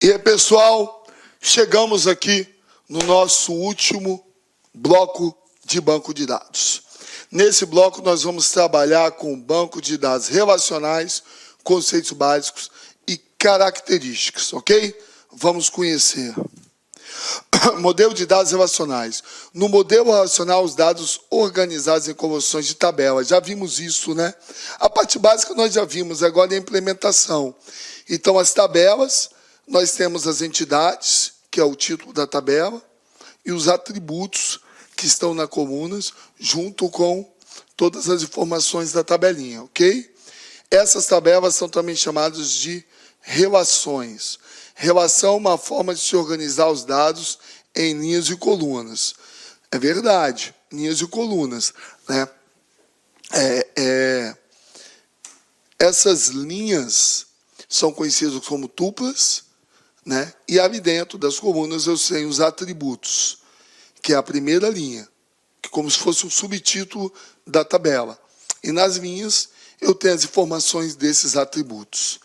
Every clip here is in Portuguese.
E aí, pessoal, chegamos aqui no nosso último bloco de banco de dados. Nesse bloco, nós vamos trabalhar com banco de dados relacionais, conceitos básicos e características, ok? Vamos conhecer. Modelo de dados relacionais. No modelo relacional, os dados organizados em convoluções de tabela. Já vimos isso, né? A parte básica nós já vimos, agora é a implementação. Então, as tabelas, nós temos as entidades, que é o título da tabela, e os atributos que estão nas colunas, junto com todas as informações da tabelinha, ok? Essas tabelas são também chamadas de relações. Relação é uma forma de se organizar os dados em linhas e colunas. É verdade, linhas e colunas, né? Essas linhas são conhecidas como tuplas, né? E ali dentro das colunas eu tenho os atributos, que é a primeira linha, que é como se fosse um subtítulo da tabela. E nas linhas eu tenho as informações desses atributos.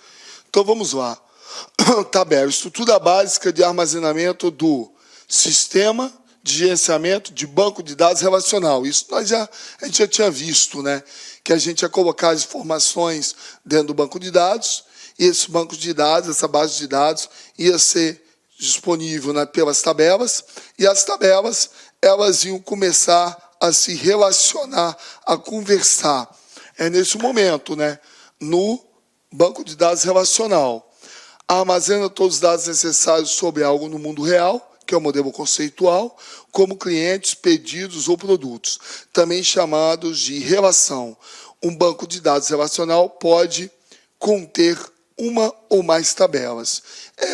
Então vamos lá. Tabela, estrutura básica de armazenamento do sistema de gerenciamento de banco de dados relacional. Isso a gente já tinha visto, né? Que a gente ia colocar as informações dentro do banco de dados, e esse banco de dados, essa base de dados, ia ser disponível, né, pelas tabelas, e as tabelas elas iam começar a se relacionar, a conversar. É nesse momento, né, no banco de dados relacional. Armazena todos os dados necessários sobre algo no mundo real, que é o modelo conceitual, como clientes, pedidos ou produtos, também chamados de relação. Um banco de dados relacional pode conter uma ou mais tabelas.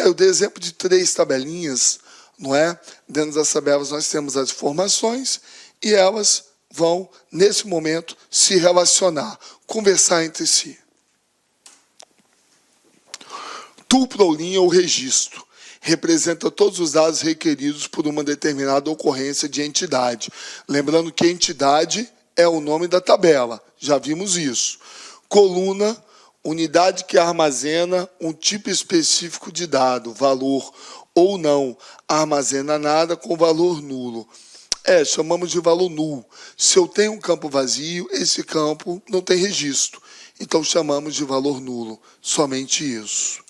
Eu dei exemplo de 3 tabelinhas, não é? Dentro das tabelas nós temos as informações e elas vão, nesse momento, se relacionar, conversar entre si. Tupla ou linha ou registro representa todos os dados requeridos por uma determinada ocorrência de entidade. Lembrando que entidade é o nome da tabela, já vimos isso. Coluna, unidade que armazena um tipo específico de dado, valor ou não, armazena nada com valor nulo. Chamamos de valor nulo. Se eu tenho um campo vazio, esse campo não tem registro. Então chamamos de valor nulo, somente isso.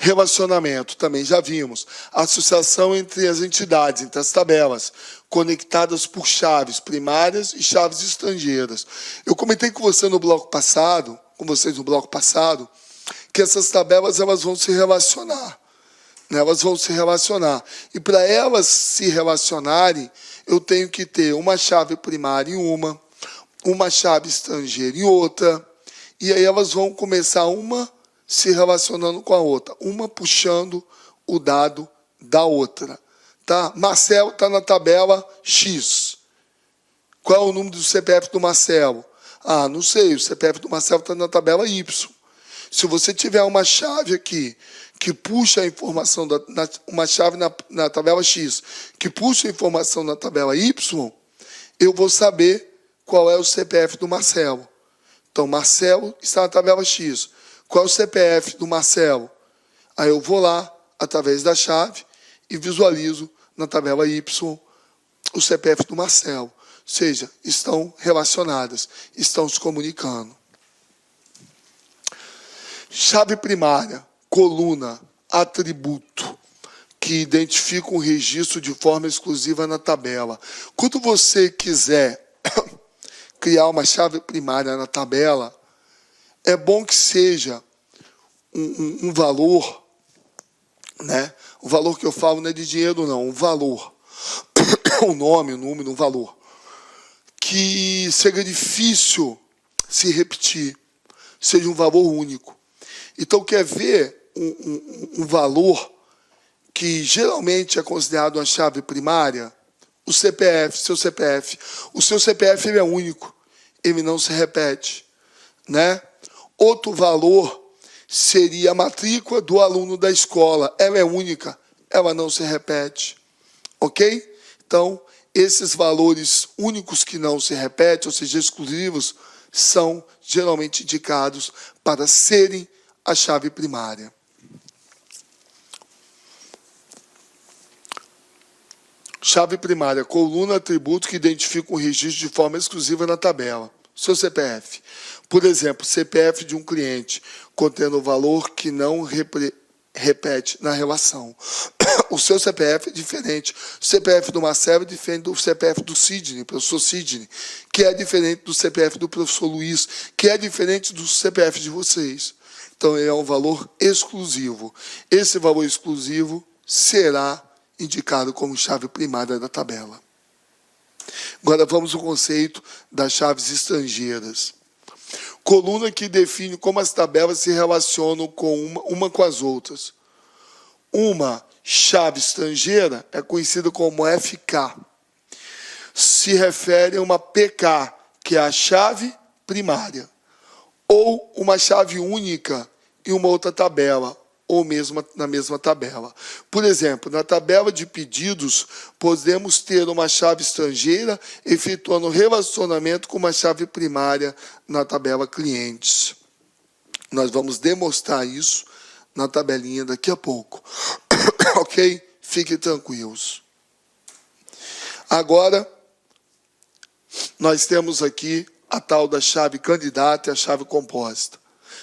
Relacionamento, também já vimos. Associação entre as entidades, entre as tabelas, conectadas por chaves primárias e chaves estrangeiras. Eu comentei com você no bloco passado, que essas tabelas elas vão se relacionar. Né? Elas vão se relacionar. E para elas se relacionarem, eu tenho que ter uma chave primária em uma chave estrangeira em outra, e aí elas vão começar uma se relacionando com a outra, uma puxando o dado da outra. Tá? Marcelo está na tabela X. Qual é o número do CPF do Marcelo? Não sei, o CPF do Marcelo está na tabela Y. Se você tiver uma chave aqui que puxa a informação, uma chave na tabela X, que puxa a informação na tabela Y, eu vou saber qual é o CPF do Marcelo. Então, Marcelo está na tabela X. Qual é o CPF do Marcelo? Aí eu vou lá, através da chave, e visualizo na tabela Y o CPF do Marcelo. Ou seja, estão relacionadas, estão se comunicando. Chave primária, coluna, atributo, que identifica um registro de forma exclusiva na tabela. Quando você quiser criar uma chave primária na tabela, é bom que seja um valor, né? O valor que eu falo não é de dinheiro, não. Um valor. Um nome, um número, um valor. Que seja difícil se repetir. Seja um valor único. Então, quer ver um valor que geralmente é considerado uma chave primária? O CPF, seu CPF. O seu CPF ele é único. Ele não se repete, né? Outro valor seria a matrícula do aluno da escola. Ela é única, ela não se repete. Ok? Então, esses valores únicos que não se repetem, ou seja, exclusivos, são geralmente indicados para serem a chave primária. Chave primária, coluna, atributo que identifica um registro de forma exclusiva na tabela. Seu CPF. Por exemplo, CPF de um cliente, contendo o valor que não repete na relação. O seu CPF é diferente. O CPF do Marcelo é diferente do CPF do Sidney, professor Sidney, que é diferente do CPF do professor Luiz, que é diferente do CPF de vocês. Então, ele é um valor exclusivo. Esse valor exclusivo será indicado como chave primária da tabela. Agora, vamos ao conceito das chaves estrangeiras. Coluna que define como as tabelas se relacionam com uma com as outras. Uma chave estrangeira é conhecida como FK. Se refere a uma PK, que é a chave primária. Ou uma chave única em uma outra tabela, ou mesmo na mesma tabela. Por exemplo, na tabela de pedidos, podemos ter uma chave estrangeira efetuando relacionamento com uma chave primária na tabela clientes. Nós vamos demonstrar isso na tabelinha daqui a pouco. Ok? Fiquem tranquilos. Agora, nós temos aqui a tal da chave candidata e a chave composta.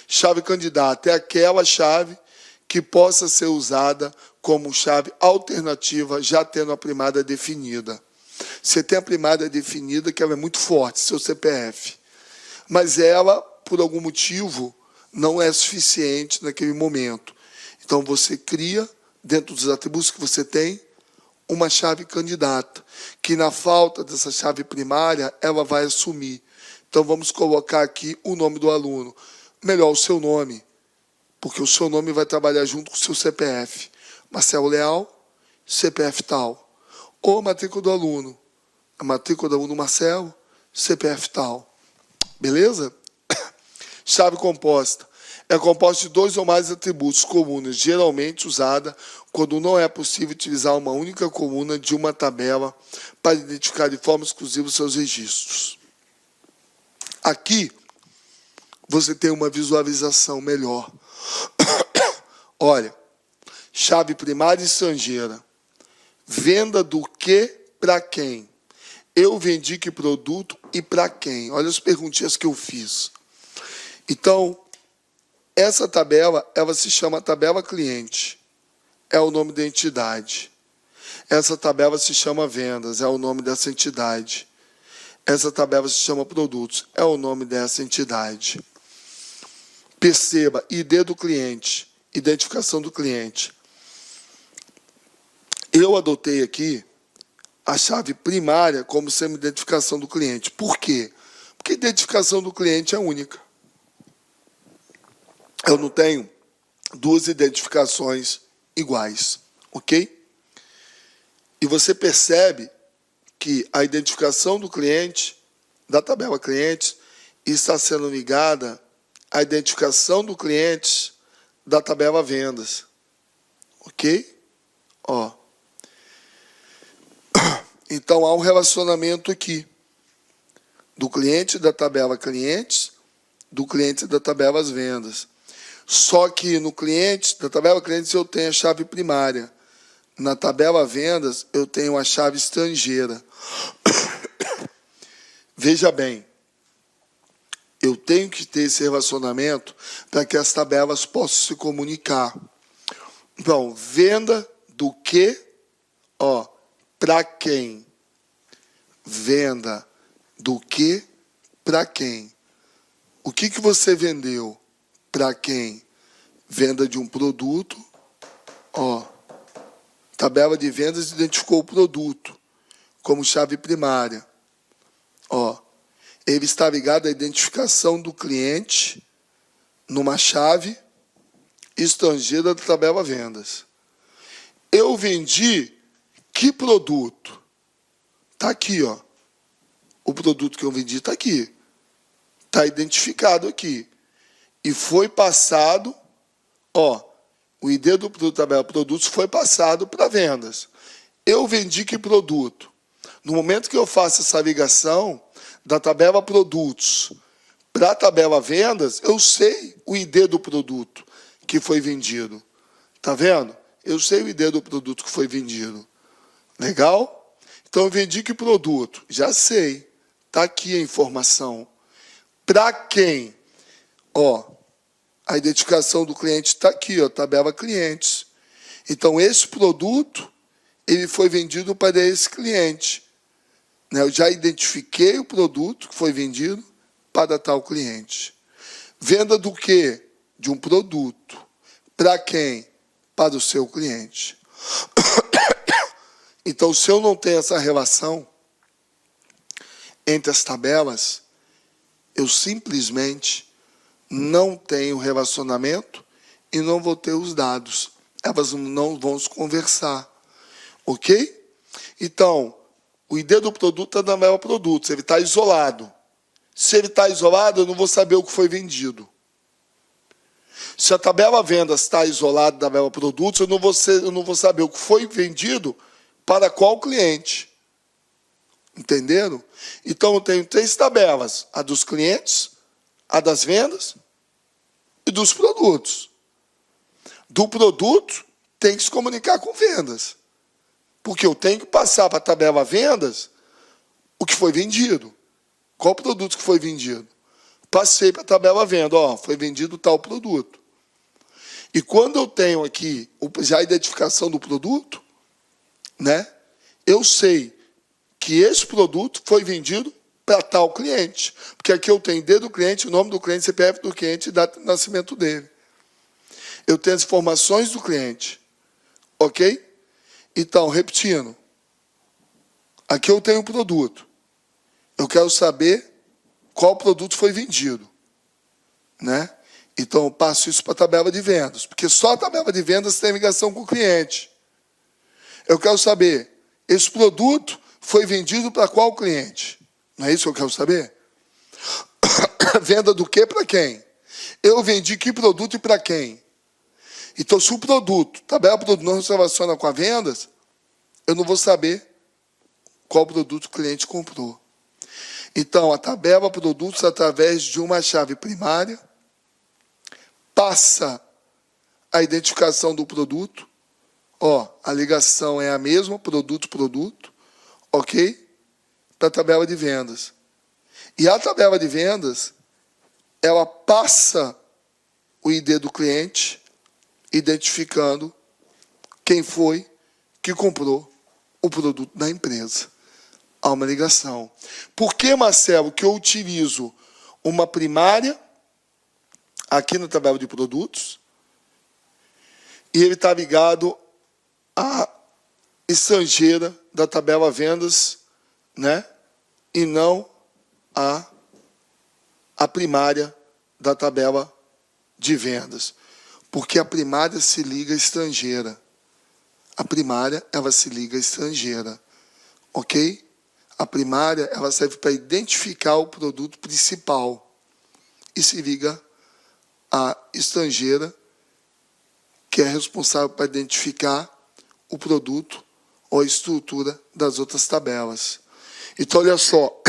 Chave candidata é aquela chave que possa ser usada como chave alternativa, já tendo a primária definida. Você tem a primária definida, que ela é muito forte, seu CPF. Mas ela, por algum motivo, não é suficiente naquele momento. Então, você cria, dentro dos atributos que você tem, uma chave candidata, que na falta dessa chave primária, ela vai assumir. Então, vamos colocar aqui o nome do aluno. Melhor, o seu nome, porque o seu nome vai trabalhar junto com o seu CPF. Marcelo Leal, CPF tal. Ou a matrícula do aluno. A matrícula do aluno Marcelo, CPF tal. Beleza? Chave composta. É composta de 2 ou mais atributos comuns, geralmente usada quando não é possível utilizar uma única coluna de uma tabela para identificar de forma exclusiva os seus registros. Aqui, você tem uma visualização melhor. Olha, chave primária estrangeira. Venda do que para quem? Eu vendi que produto e para quem? Olha as perguntinhas que eu fiz. Então, essa tabela, ela se chama tabela cliente. É o nome da entidade. Essa tabela se chama vendas, é o nome dessa entidade. Essa tabela se chama produtos, é o nome dessa entidade. Perceba, ID do cliente, identificação do cliente. Eu adotei aqui a chave primária como sendo identificação do cliente. Por quê? Porque a identificação do cliente é única. Eu não tenho 2 identificações iguais, ok? E você percebe que a identificação do cliente, da tabela clientes, está sendo ligada à identificação do cliente da tabela vendas. Ok? Ó. Então, há um relacionamento aqui do cliente da tabela clientes, do cliente da tabela vendas. Só que no cliente, da tabela clientes, eu tenho a chave primária. Na tabela vendas, eu tenho a chave estrangeira. Veja bem, eu tenho que ter esse relacionamento para que as tabelas possam se comunicar. Então, venda do que, ó, para quem? Venda do que para quem? O que você vendeu? Para quem? Venda de um produto, ó. Tabela de vendas identificou o produto como chave primária. Ó, ele está ligado à identificação do cliente numa chave estrangeira da tabela vendas. Eu vendi que produto? Está aqui, ó. O produto que eu vendi está aqui. Está identificado aqui. E foi passado, ó, o ID do produto tabela produtos foi passado para vendas. Eu vendi que produto? No momento que eu faço essa ligação da tabela produtos para a tabela vendas, eu sei o ID do produto que foi vendido. Tá vendo? Eu sei o ID do produto que foi vendido. Legal? Então, eu vendi que produto? Já sei. Está aqui a informação. Para quem? Ó, a identificação do cliente está aqui, ó, tabela clientes. Então, esse produto, ele foi vendido para esse cliente. Né? Eu já identifiquei o produto que foi vendido para tal cliente. Venda do quê? De um produto. Para quem? Para o seu cliente. Então, se eu não tenho essa relação entre as tabelas, eu simplesmente não tenho relacionamento e não vou ter os dados. Elas não vão se conversar. Ok? Então, o ID do produto é da tabela produtos. Ele está isolado. Se ele está isolado, eu não vou saber o que foi vendido. Se a tabela vendas está isolada da tabela produtos, eu não vou saber o que foi vendido para qual cliente. Entenderam? Então, eu tenho 3 tabelas. A dos clientes, a das vendas e dos produtos. Do produto, tem que se comunicar com vendas. Porque eu tenho que passar para a tabela vendas o que foi vendido. Qual produto que foi vendido? Passei para a tabela venda. Ó, foi vendido tal produto. E quando eu tenho aqui já a identificação do produto, né, eu sei que esse produto foi vendido para tal cliente. Porque aqui eu tenho ID do cliente, o nome do cliente, CPF do cliente e data de nascimento dele. Eu tenho as informações do cliente. Ok? Então, repetindo. Aqui eu tenho um produto. Eu quero saber qual produto foi vendido. Né? Então, eu passo isso para a tabela de vendas. Porque só a tabela de vendas tem ligação com o cliente. Eu quero saber, esse produto foi vendido para qual cliente? Não é isso que eu quero saber? Venda do que para quem? Eu vendi que produto e para quem? Então, se o produto, tabela produto não se relaciona com a vendas, eu não vou saber qual produto o cliente comprou. Então, a tabela produtos, através de uma chave primária, passa a identificação do produto. Ó, a ligação é a mesma, produto, ok? Para a tabela de vendas. E a tabela de vendas, ela passa o ID do cliente, identificando quem foi que comprou o produto da empresa. Há uma ligação. Por que, Marcelo, que eu utilizo uma primária aqui na tabela de produtos e ele está ligado à estrangeira da tabela vendas, né? E não a primária da tabela de vendas? Porque a primária se liga à estrangeira. A primária, ela se liga à estrangeira. Ok? A primária, ela serve para identificar o produto principal. E se liga à estrangeira, que é responsável para identificar o produto ou a estrutura das outras tabelas. Então, olha só.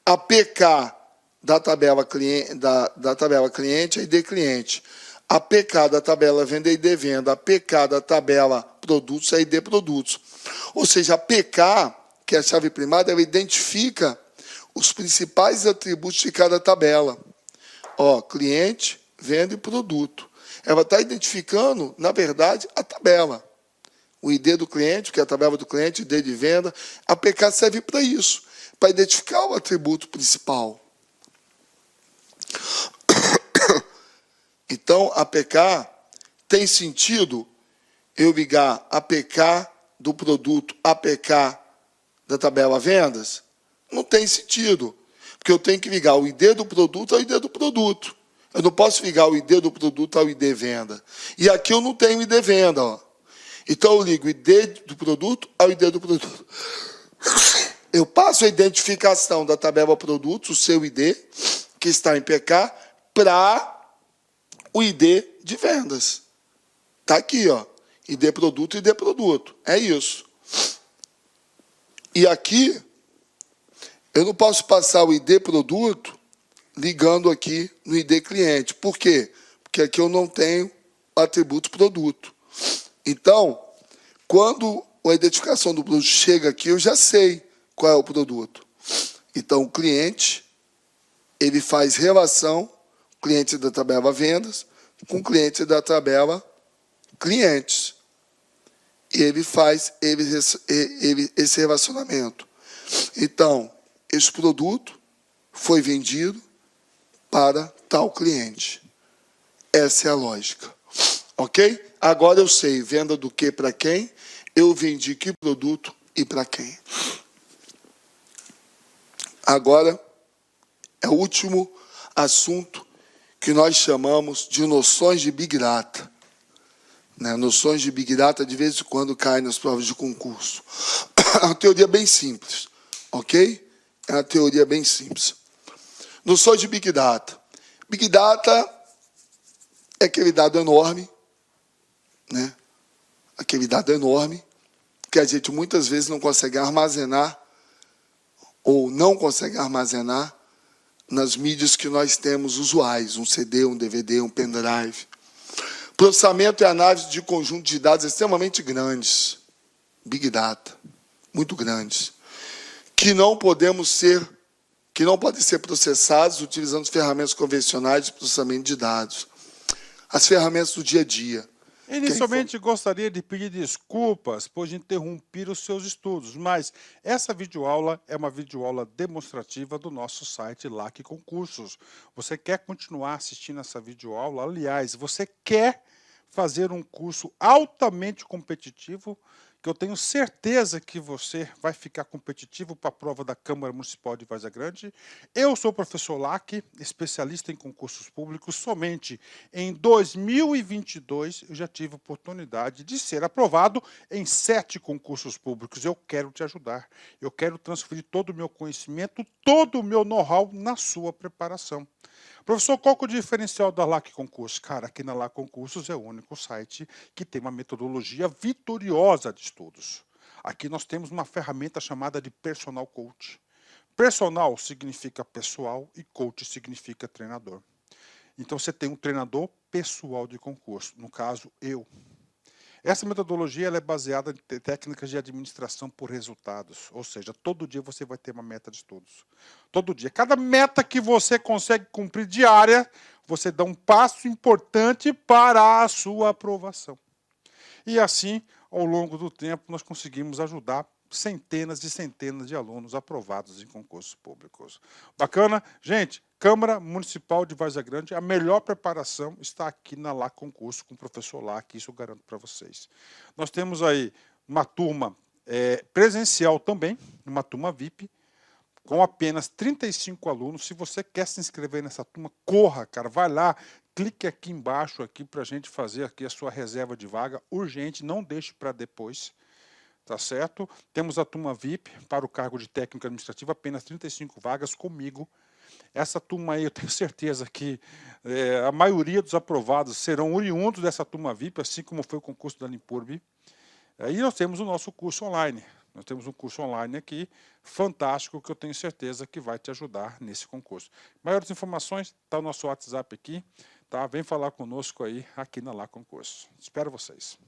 A PK da tabela cliente é ID cliente. A PK da tabela venda é ID venda. A PK da tabela produtos é ID produtos. Ou seja, a PK, que é a chave primária, ela identifica os principais atributos de cada tabela. Ó, cliente, venda e produto. Ela está identificando, na verdade, a tabela. O ID do cliente, que é a tabela do cliente, ID de venda. A PK serve para isso, para identificar o atributo principal. Então, a PK tem sentido eu ligar a PK do produto à PK da tabela vendas? Não tem sentido, porque eu tenho que ligar o ID do produto ao ID do produto. Eu não posso ligar o ID do produto ao ID venda. E aqui eu não tenho ID venda. Ó. Então, eu ligo o ID do produto ao ID do produto. Eu passo a identificação da tabela produtos, o seu ID, que está em PK, para o ID de vendas. Está aqui, ó. ID produto e ID produto. É isso. E aqui, eu não posso passar o ID produto ligando aqui no ID cliente. Por quê? Porque aqui eu não tenho atributo produto. Então, quando a identificação do produto chega aqui, eu já sei qual é o produto. Então, o cliente, ele faz relação, cliente da tabela vendas, com o cliente da tabela clientes. E ele faz esse relacionamento. Então, esse produto foi vendido para tal cliente. Essa é a lógica. Ok? Agora eu sei venda do que para quem, eu vendi que produto e para quem. Agora é o último assunto que nós chamamos de noções de Big Data. Noções de Big Data, de vez em quando, caem nas provas de concurso. É uma teoria bem simples, ok? É uma teoria bem simples. Noções de Big Data. Big Data é aquele dado enorme, aquele dado enorme, que a gente muitas vezes não consegue armazenar, ou não consegue armazenar, nas mídias que nós temos usuais, um CD, um DVD, um pendrive. Processamento e análise de conjunto de dados extremamente grandes, Big Data, muito grandes, que não podem ser processados utilizando ferramentas convencionais de processamento de dados. As ferramentas do dia a dia. Inicialmente gostaria de pedir desculpas por interromper os seus estudos, mas essa videoaula é uma videoaula demonstrativa do nosso site LAC Concursos. Você quer continuar assistindo essa videoaula? Aliás, você quer fazer um curso altamente competitivo, que eu tenho certeza que você vai ficar competitivo para a prova da Câmara Municipal de Várzea Grande. Eu sou o professor Lac, especialista em concursos públicos. Somente em 2022 eu já tive a oportunidade de ser aprovado em 7 concursos públicos. Eu quero te ajudar. Eu quero transferir todo o meu conhecimento, todo o meu know-how na sua preparação. Professor, qual que é o diferencial da LAC Concursos? Cara, aqui na LAC Concursos é o único site que tem uma metodologia vitoriosa de estudos. Aqui nós temos uma ferramenta chamada de Personal Coach. Personal significa pessoal e coach significa treinador. Então você tem um treinador pessoal de concurso, no caso eu. Essa metodologia ela é baseada em técnicas de administração por resultados, ou seja, todo dia você vai ter uma meta de estudos. Todo dia. Cada meta que você consegue cumprir diária, você dá um passo importante para a sua aprovação. E assim, ao longo do tempo, nós conseguimos ajudar centenas e centenas de alunos aprovados em concursos públicos. Bacana? Gente, Câmara Municipal de Várzea Grande, a melhor preparação está aqui na LAC Concurso com o professor Lac, isso eu garanto para vocês. Nós temos aí uma turma presencial também, uma turma VIP, com apenas 35 alunos. Se você quer se inscrever nessa turma, corra, cara, vai lá, clique aqui embaixo aqui para a gente fazer aqui a sua reserva de vaga, urgente, não deixe para depois. Tá certo? Temos a turma VIP para o cargo de técnico administrativo, apenas 35 vagas comigo. Essa turma aí, eu tenho certeza que a maioria dos aprovados serão oriundos dessa turma VIP, assim como foi o concurso da Limpurb. Aí nós temos o nosso curso online. Nós temos um curso online aqui, fantástico, que eu tenho certeza que vai te ajudar nesse concurso. Maiores informações, está o nosso WhatsApp aqui. Tá? Vem falar conosco aí, aqui na LAC Concurso. Espero vocês.